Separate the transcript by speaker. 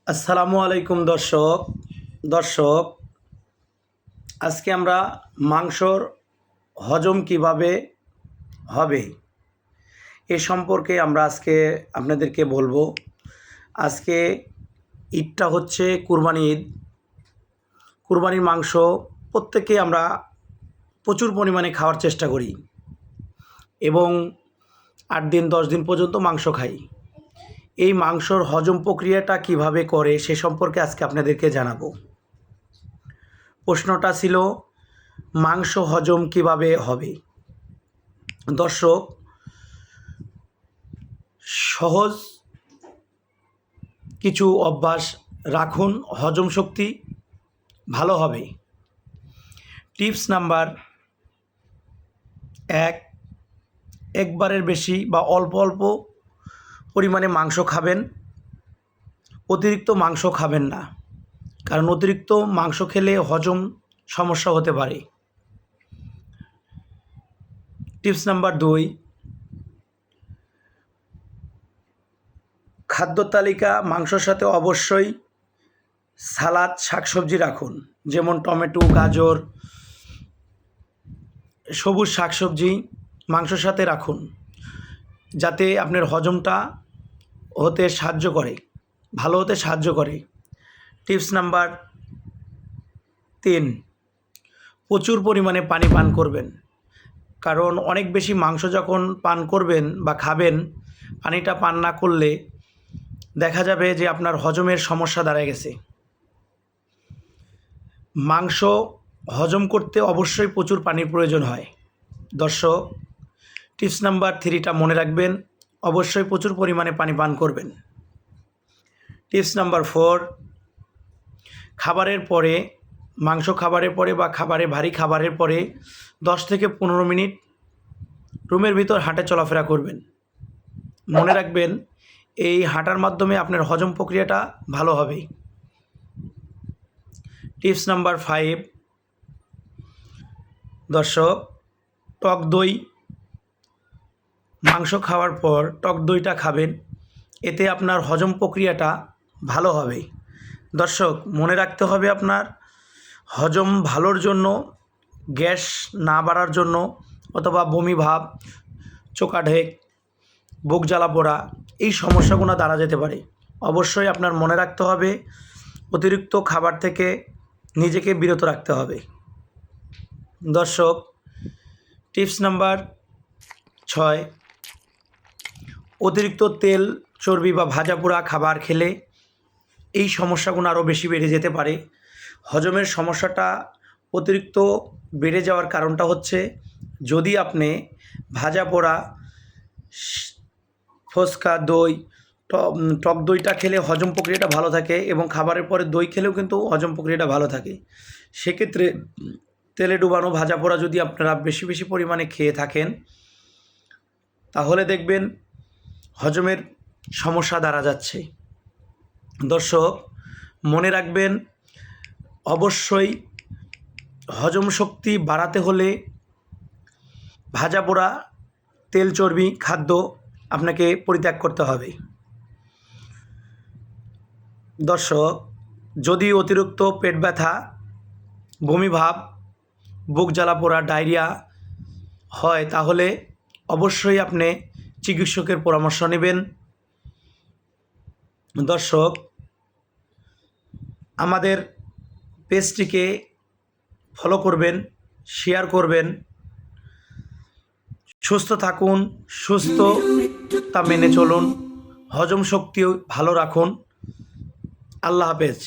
Speaker 1: আসসালামু আলাইকুম দর্শক আজকে আমরা মাংসর হজম কিভাবে হবে এ সম্পর্কে আমরা আজকে আপনাদেরকে বলবো। আজকে ঈদটা হচ্ছে কুরবানির মাংস প্রত্যেকে আমরা প্রচুর পরিমাণে খাওয়ার চেষ্টা করি এবং 8 দিন 10 দিন পর্যন্ত মাংস খাই। এই মাংসর হজম প্রক্রিয়াটা কিভাবে করে সে সম্পর্কে আজকে আপনাদেরকে জানাবো। প্রশ্নটা ছিল মাংস হজম কিভাবে হবে। দর্শক, সহজ কিছু অভ্যাস রাখুন, হজম শক্তি ভালো হবে। টিপস নাম্বার 1, একবারের বেশি বা অল্প অল্প পরিমাণে মাংস খাবেন, অতিরিক্ত মাংস খাবেন না, কারণ অতিরিক্ত মাংস খেলে হজম সমস্যা হতে পারে। টিপস নাম্বার 2, খাদ্য তালিকা মাংসর সাথে অবশ্যই সালাদ শাকসবজি রাখুন, যেমন টমেটো, গাজর, সবুজ শাকসবজি মাংসর সাথে রাখুন, যাতে আপনার হজমটা ভালো হতে সাহায্য করে। টিপস নাম্বার 3, প্রচুর পরিমাণে পানি পান করবেন, কারণ অনেক বেশি মাংস যখন পান করবেন বা খাবেন, পানিটা পান না করলে দেখা যাবে যে আপনার হজমের সমস্যা দাঁড়ায় গেছে। মাংস হজম করতে অবশ্যই প্রচুর পানির প্রয়োজন হয়। দর্শক, টিপস নাম্বার 3টা মনে রাখবেন, অবশ্যই প্রচুর পরিমাণে পানি পান করবেন। টিপস নাম্বার 4, মাংস খাবারের পরে বা ভারী খাবারের পরে 10 থেকে 15 মিনিট রুমের ভিতর হাঁটা চলাফেরা করবেন। মনে রাখবেন, এই হাঁটার মাধ্যমে আপনার হজম প্রক্রিয়াটা ভালো হবে। টিপস নাম্বার 5, দর্শক, টক দই মাংস খাওয়ার পর টক দইটা খাবেন, এতে আপনার হজম প্রক্রিয়াটা ভালো হবে। দর্শক, মনে রাখতে হবে আপনার হজম ভালোর জন্য, গ্যাস না বাড়ার জন্য অথবা বমি ভাব, চোকা ঢেক, বুক জ্বালা পোড়া, এই সমস্যাগুলো দাঁড়া যেতে পারে। অবশ্যই আপনার মনে রাখতে হবে অতিরিক্ত খাবার থেকে নিজেকে বিরত রাখতে হবে। দর্শক, টিপস নাম্বার 6, অতিরিক্ত তেল, চর্বি বা ভাজা পোড়া খাবার খেলে এই সমস্যাগুলো আরও বেশি বেড়ে যেতে পারে। হজমের সমস্যাটা অতিরিক্ত বেড়ে যাওয়ার কারণটা হচ্ছে, যদি আপনি ভাজা পোড়া, ফুচকা, দই, টক দইটা খেলে হজম প্রক্রিয়াটা ভালো থাকে এবং খাবারের পরে দই খেলেও কিন্তু হজম প্রক্রিয়াটা ভালো থাকে। সেক্ষেত্রে তেলে ডুবানো ভাজা পোড়া যদি আপনারা বেশি বেশি পরিমাণে খেয়ে থাকেন, তাহলে দেখবেন হজমের সমস্যা দাঁড়া যাচ্ছে। দর্শক, মনে রাখবেন, অবশ্যই হজম শক্তি বাড়াতে হলে ভাজা পোড়া, তেল চর্বি খাদ্য আপনাকে পরিত্যাগ করতে হবে। দর্শক, যদি অতিরিক্ত পেট ব্যথা, বমি ভাব, বুক জ্বালা পোড়া, ডায়রিয়া হয়, তাহলে অবশ্যই আপনি চিকিৎসকের পরামর্শ নেবেন। দর্শক, আমাদের পেজটিকে ফলো করবেন, শেয়ার করবেন। সুস্থ থাকুন, সুস্থতা মেনে চলুন, হজম শক্তিও ভালো রাখুন। আল্লাহ হাফেজ।